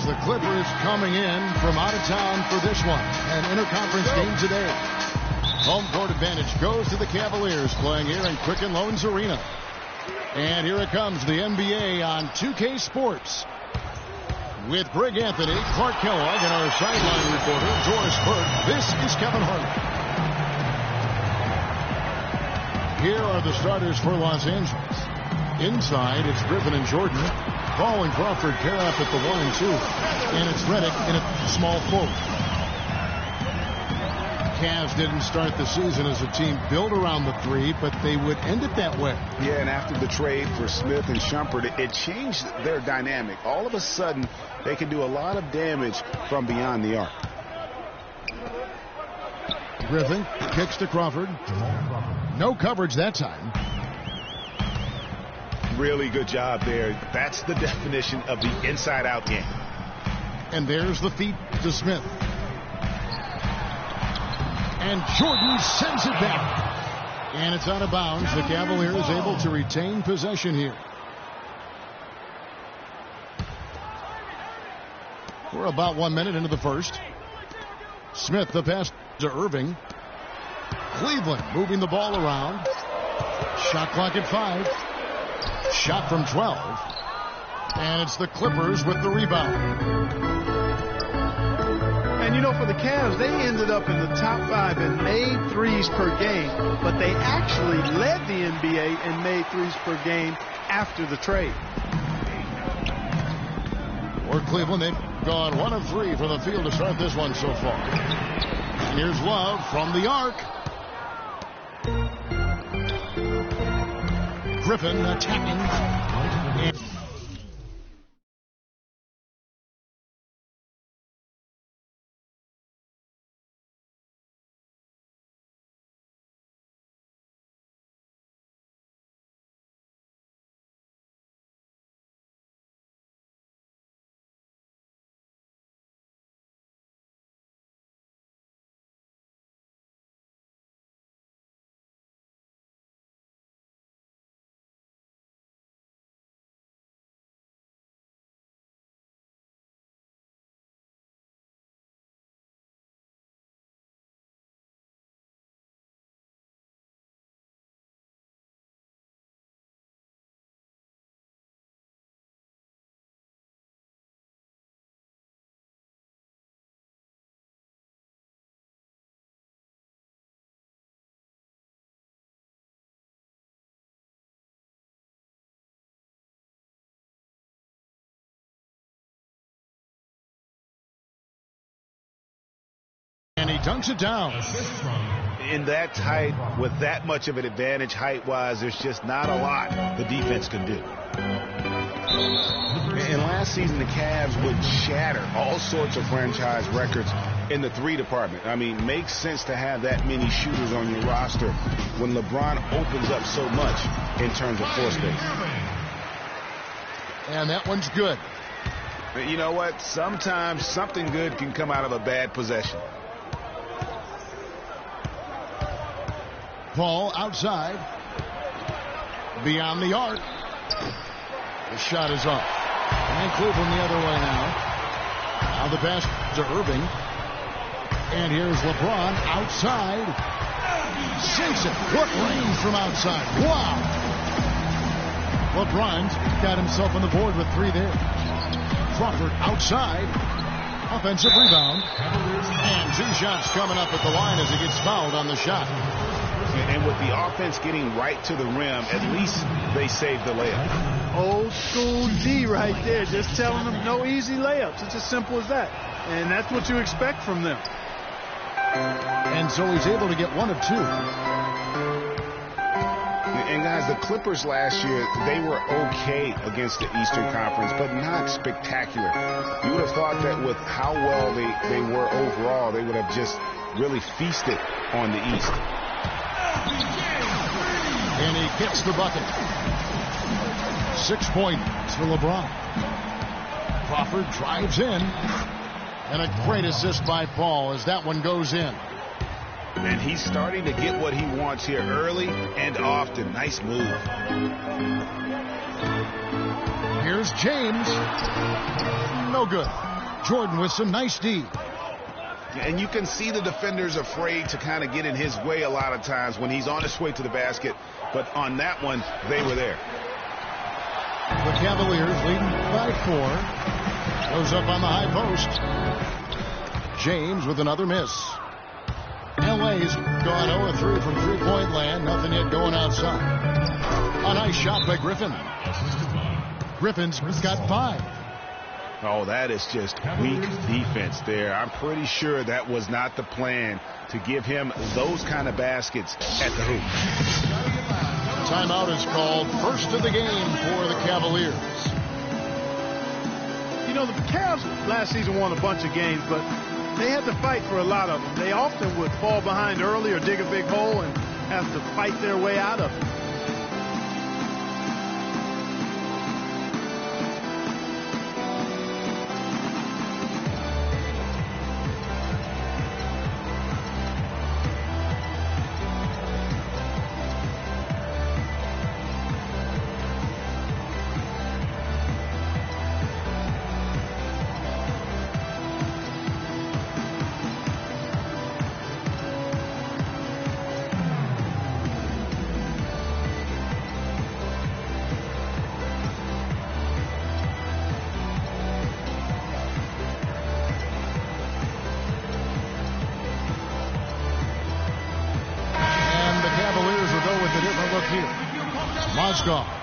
The Clippers coming in from out of town for this one. An interconference game today. Home court advantage goes to the Cavaliers, playing here in Quicken Loans Arena. And here it comes, the NBA on 2K Sports. With Greg Anthony, Clark Kellogg, and our sideline reporter, Doris Burke. This is Kevin Harlan. Here are the starters for Los Angeles. Inside, it's Griffin and Jordan. Ball and Crawford pair up at the 1 and 2. And it's Redick in a small forward. Cavs didn't start the season as a team built around the 3, but they would end it that way. Yeah, and after the trade for Smith and Shumpert, it changed their dynamic. All of a sudden, they can do a lot of damage from beyond the arc. Griffin kicks to Crawford. No coverage that time. Really good job there. That's the definition of the inside-out game. And there's the feed to Smith. And Jordan sends it back. And it's out of bounds. The Cavaliers able to retain possession here. We're about 1 minute into the first. Smith, the pass to Irving. Cleveland moving the ball around. Shot clock at 5. Shot from 12. And it's the Clippers with the rebound. And you know, for the Cavs, they ended up in the top 5 in made threes per game, but they actually led the NBA in made threes per game after the trade. For Cleveland, they've gone 1 of 3 from the field to start this one so far. And here's Love from the arc. Griffin attacking. And he dunks it down. in that tight, with that much of an advantage height-wise, there's just not a lot the defense can do. And last season, the Cavs would shatter all sorts of franchise records in the three department. I mean, makes sense to have that many shooters on your roster when LeBron opens up so much in terms of floor space. And that one's good. But you know what? Sometimes something good can come out of a bad possession. Paul outside. Beyond the arc. The shot is up. And Cleveland the other way now. Now the pass to Irving. And here's LeBron outside. Sinks it. What range from outside. Wow. LeBron's got himself on the board with 3 there. Crawford outside. Offensive rebound. And 2 shots coming up at the line as he gets fouled on the shot. And with the offense getting right to the rim, at least they saved the layup. Old school D right there, just telling them no easy layups. It's as simple as that. And that's what you expect from them. And so he's able to get 1 of 2. And guys, the Clippers last year, they were okay against the Eastern Conference, but not spectacular. You would have thought that with how well they were overall, they would have just really feasted on the East. And he gets the bucket. 6 points for LeBron. Crawford drives in. And a great assist by Paul as that one goes in. And he's starting to get what he wants here early and often. Nice move. Here's James. No good. Jordan with some nice D. And you can see the defenders afraid to kind of get in his way a lot of times when he's on his way to the basket. But on that one, they were there. The Cavaliers leading by 4. Goes up on the high post. James with another miss. LA's gone 0-3 from three-point land. Nothing yet going outside. A nice shot by Griffin. Griffin's got 5. Oh, that is just weak defense there. I'm pretty sure that was not the plan to give him those kind of baskets at the hoop. Timeout is called. First of the game for the Cavaliers. You know, the Cavs last season won a bunch of games, but they had to fight for a lot of them. They often would fall behind early or dig a big hole and have to fight their way out of it.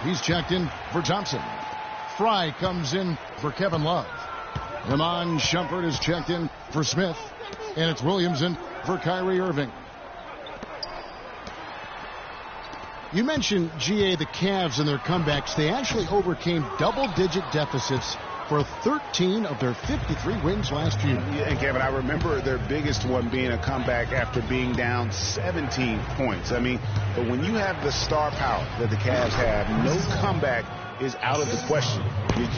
He's checked in for Thompson. Fry comes in for Kevin Love. Iman Shumpert is checked in for Smith. And it's Williamson for Kyrie Irving. You mentioned, GA, the Cavs and their comebacks. They actually overcame double-digit deficits for 13 of their 53 wins last year. Yeah, and Kevin, I remember their biggest one being a comeback after being down 17 points. I mean, but when you have the star power that the Cavs have, no comeback is out of the question.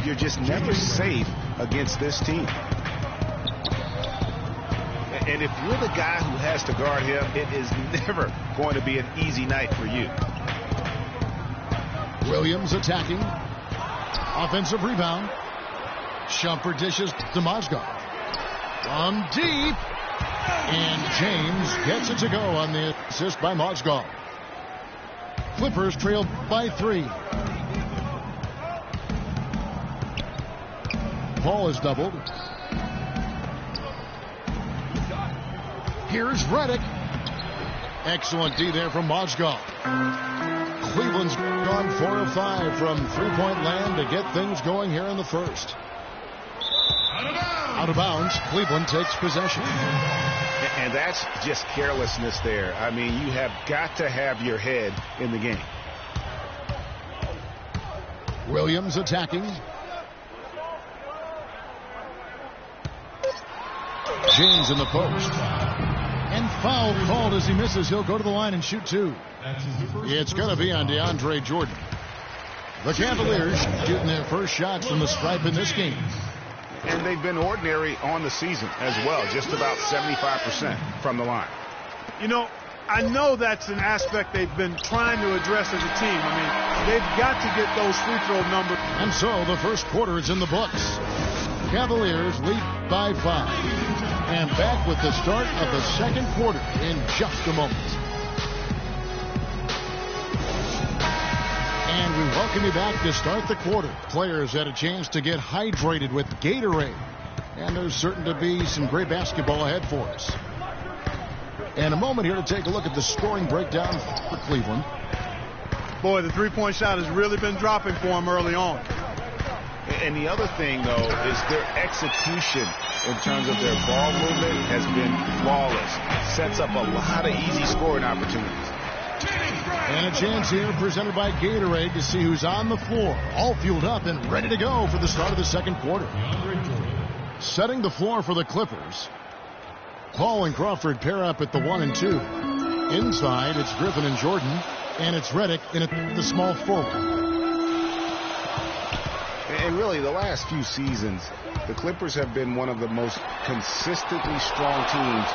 You're just never safe against this team. And if you're the guy who has to guard him, it is never going to be an easy night for you. Williams attacking. Offensive rebound. Shumpert dishes to Mozgov. From deep. And James gets it to go on the assist by Mozgov. Clippers trail by 3. Paul is doubled. Here's Redick. Excellent D there from Mozgov. Cleveland's gone 4 of 5 from three-point land to get things going here in the first. Out of bounds. Cleveland takes possession. And that's just carelessness there. I mean, you have got to have your head in the game. Williams attacking. James in the post. And foul called as he misses. He'll go to the line and shoot two. It's going to be on DeAndre Jordan. The Cavaliers shooting their first shots from the stripe in this game. And they've been ordinary on the season as well, just about 75% from the line. You know, I know that's an aspect they've been trying to address as a team. I mean, they've got to get those free throw numbers. And so the first quarter is in the books. Cavaliers lead by 5. And back with the start of the second quarter in just a moment. And we welcome you back to start the quarter. Players had a chance to get hydrated with Gatorade. And there's certain to be some great basketball ahead for us. And a moment here to take a look at the scoring breakdown for Cleveland. Boy, the three-point shot has really been dropping for them early on. And the other thing, though, is their execution in terms of their ball movement has been flawless. Sets up a lot of easy scoring opportunities. And a chance here presented by Gatorade to see who's on the floor. All fueled up and ready to go for the start of the second quarter. Setting the floor for the Clippers. Paul and Crawford pair up at the 1 and 2. Inside, it's Griffin and Jordan. And it's Redick in at the small forward. And really, the last few seasons, the Clippers have been one of the most consistently strong teams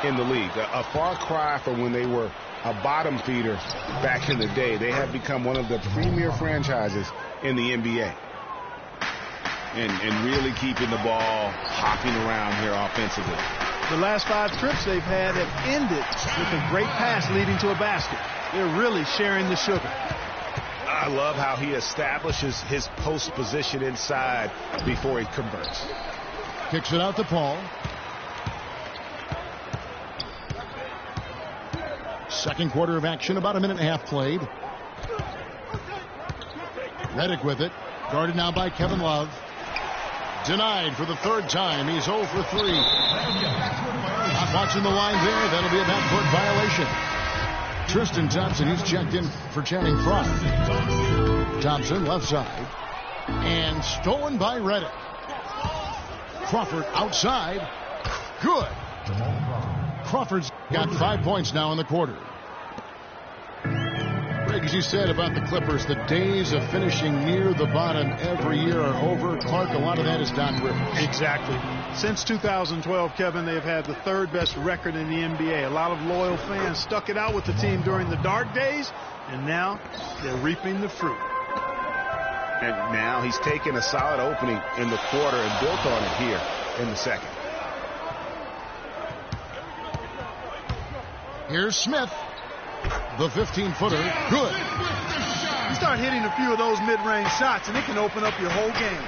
in the league. A far cry from when they were a bottom feeder back in the day. They have become one of the premier franchises in the NBA. And really keeping the ball hopping around here offensively. The last 5 trips they've had have ended with a great pass leading to a basket. They're really sharing the sugar. I love how he establishes his post position inside before he converts. Kicks it out to Paul. Second quarter of action, about a minute and a half played. Redick with it. Guarded now by Kevin Love. Denied for the third time. He's 0 for 3. Not watching the line there. That'll be a backcourt violation. Tristan Thompson, he's checked in for Channing Frye. Thompson, left side. And stolen by Redick. Crawford outside. Good. Crawford's got 5 points now in the quarter. Greg, as you said about the Clippers, the days of finishing near the bottom every year are over. Clark, a lot of that is Doc Rivers. Exactly. Since 2012, Kevin, they have had the 3rd best record in the NBA. A lot of loyal fans stuck it out with the team during the dark days, and now they're reaping the fruit. And now he's taken a solid opening in the quarter and built on it here in the second. Here's Smith. The 15-footer. Good. You start hitting a few of those mid-range shots, and it can open up your whole game.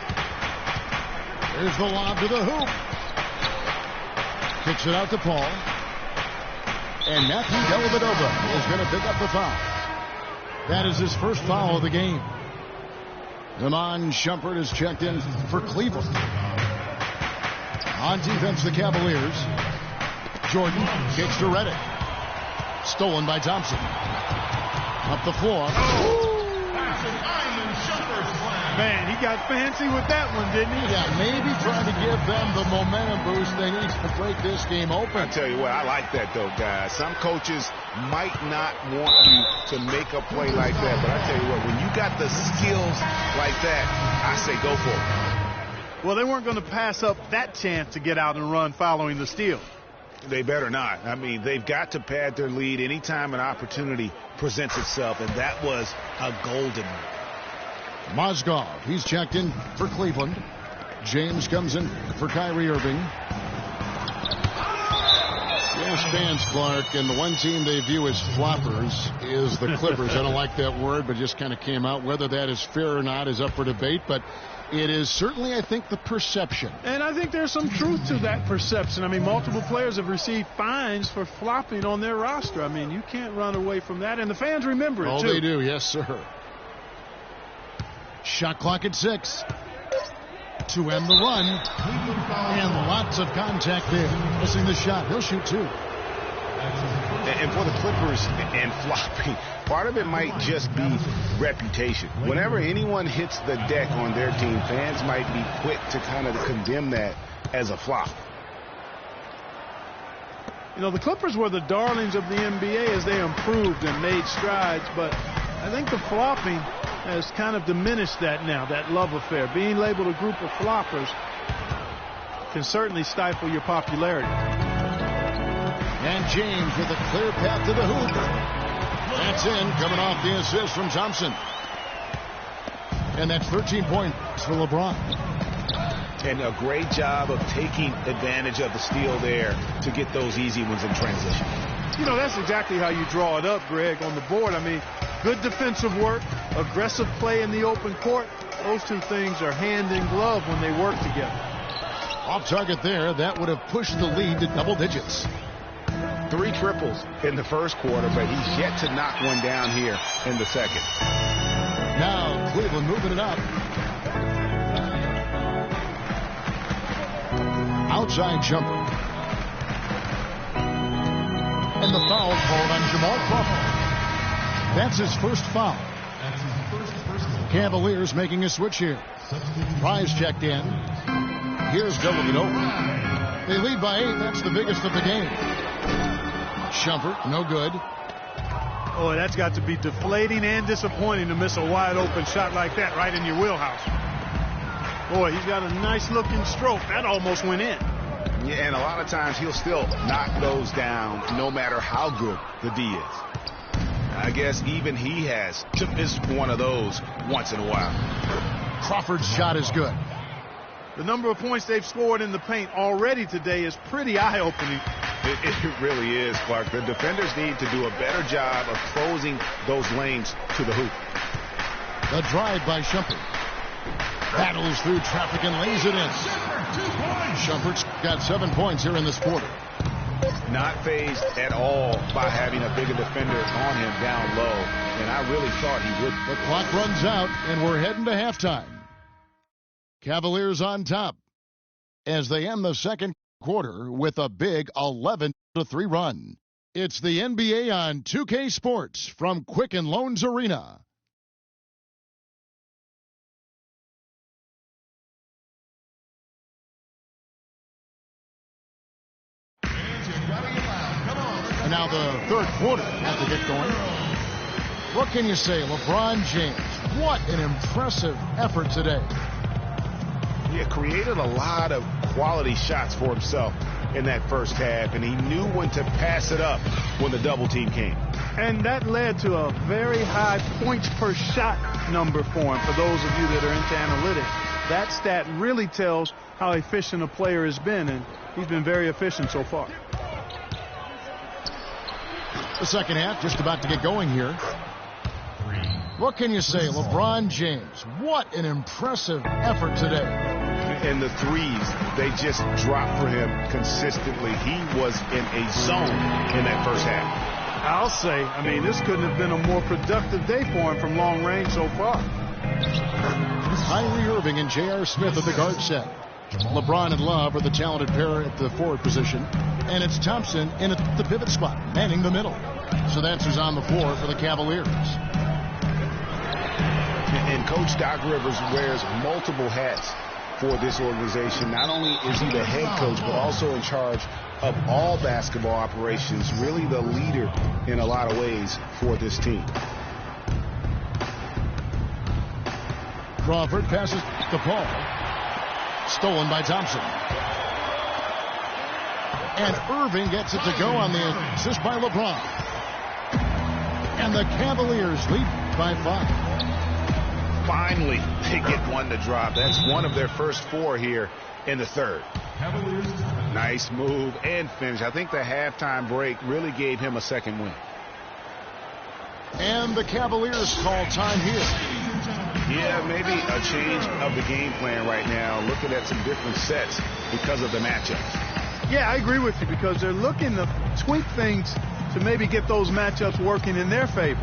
Here's the lob to the hoop. Kicks it out to Paul. And Matthew Dellavedova is going to pick up the foul. That is his first foul of the game. Iman Shumpert is checked in for Cleveland. On defense, the Cavaliers. Jordan kicks to Redick. Stolen by Thompson. Up the floor. Man, he got fancy with that one, didn't he? Yeah, maybe trying to give them the momentum boost they need to break this game open. I tell you what, I like that, though, guys. Some coaches might not want you to make a play like that, but I tell you what, when you got the skills like that, I say go for it. Well, they weren't going to pass up that chance to get out and run following the steal. They better not. I mean, they've got to pad their lead anytime an opportunity presents itself, and that was a golden one. Mozgov, he's checked in for Cleveland. James comes in for Kyrie Irving. Yes, fans, Clark, and the one team they view as floppers is the Clippers. I don't like that word, but just kind of came out. Whether that is fair or not is up for debate, but it is certainly, I think, the perception. And I think there's some truth to that perception. I mean, multiple players have received fines for flopping on their roster. I mean, you can't run away from that, and the fans remember it, too. Oh, they do, yes, sir. Shot clock at 6. to end the run. And lots of contact there. Missing the shot. He'll shoot two. And for the Clippers and flopping, part of it might just be reputation. Whenever anyone hits the deck on their team, fans might be quick to kind of condemn that as a flop. You know, the Clippers were the darlings of the NBA as they improved and made strides, but I think the flopping has kind of diminished that now, that love affair. Being labeled a group of floppers can certainly stifle your popularity. And James with a clear path to the hoop. That's in, coming off the assist from Thompson. And that's 13 points for LeBron. And a great job of taking advantage of the steal there to get those easy ones in transition. You know, that's exactly how you draw it up, Greg, on the board. I mean, good defensive work, aggressive play in the open court. Those two things are hand in glove when they work together. Off target there, that would have pushed the lead to double digits. 3 triples in the first quarter, but he's yet to knock one down here in the second. Now Cleveland moving it up. Outside jumper. And the foul called on Jamal Crawford. That's his first foul. Cavaliers making a switch here. Price checked in. Here's Dellavedova. They lead by 8. That's the biggest of the game. Shumpert, no good. Oh, that's got to be deflating and disappointing to miss a wide open shot like that right in your wheelhouse. Boy, he's got a nice looking stroke. That almost went in. Yeah, and a lot of times he'll still knock those down no matter how good the D is. I guess even he has to miss one of those once in a while. Crawford's shot is good. The number of points they've scored in the paint already today is pretty eye-opening. It really is, Clark. The defenders need to do a better job of closing those lanes to the hoop. The drive by Shumpert. Battles through traffic and lays it in. Shumpert's got 7 points here in this quarter. Not fazed at all by having a bigger defender on him down low. And I really thought he would. The clock runs out, and we're heading to halftime. Cavaliers on top as they end the second quarter with a big 11-3 run. It's the NBA on 2K Sports from Quicken Loans Arena. And now the third quarter has to get going. What can you say? LeBron James, what an impressive effort today. He created a lot of quality shots for himself in that first half, and he knew when to pass it up when the double team came. And that led to a very high points per shot number for him. For those of you that are into analytics, that stat really tells how efficient a player has been, and he's been very efficient so far. The second half just about to get going here. What can you say? LeBron James, what an impressive effort today. And the threes, they just dropped for him consistently. He was in a zone in that first half. I'll say, I mean, this couldn't have been a more productive day for him from long range so far. Kyrie Irving and J.R. Smith at the guard set. LeBron and Love are the talented pair at the forward position. And it's Thompson in at the pivot spot, manning the middle. So that's who's on the floor for the Cavaliers. And Coach Doc Rivers wears multiple hats for this organization. Not only is he the head coach, but also in charge of all basketball operations, really the leader in a lot of ways for this team. Crawford passes the ball. Stolen by Thompson. And Irving gets it to go on the assist by LeBron. And the Cavaliers lead by 5. Finally, they get one to drop. That's one of their first 4 here in the third. Nice move and finish. I think the halftime break really gave him a second win. And the Cavaliers call time here. Yeah, maybe a change of the game plan right now, looking at some different sets because of the matchups. Yeah, I agree with you because they're looking to tweak things to maybe get those matchups working in their favor.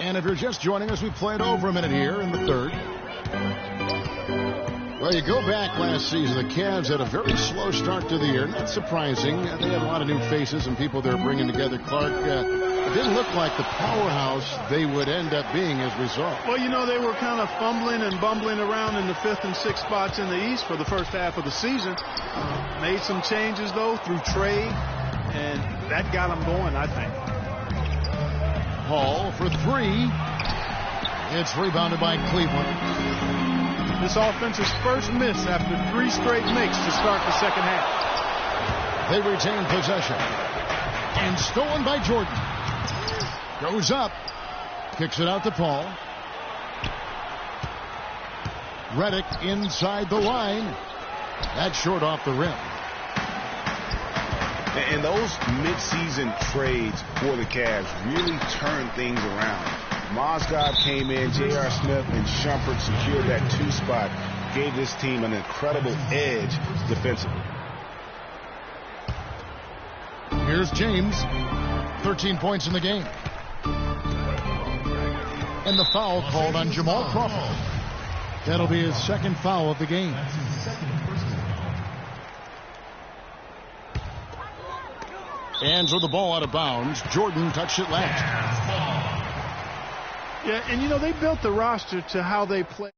And if you're just joining us, we played over a minute here in the third. Well, you go back last season, the Cavs had a very slow start to the year. Not surprising. They had a lot of new faces and people they're bringing together. Clark, it didn't look like the powerhouse they would end up being as a result. Well, you know, they were kind of fumbling and bumbling around in the 5th and 6th spots in the East for the first half of the season. Made some changes, though, through trade, and that got them going, I think. Hall for 3. It's rebounded by Cleveland. This offense's first miss after 3 straight makes to start the second half. They retain possession. And stolen by Jordan. Goes up. Kicks it out to Paul. Reddick inside the line. That's short off the rim. And those midseason trades for the Cavs really turned things around. Mozgov came in, J.R. Smith and Shumpert secured that 2 spot, gave this team an incredible edge defensively. Here's James, 13 points in the game. And the foul called on Jamal Crawford. That'll be his 2nd foul of the game. Hands with the ball out of bounds. Jordan touched it last. Yeah, and you know, they built the roster to how they play.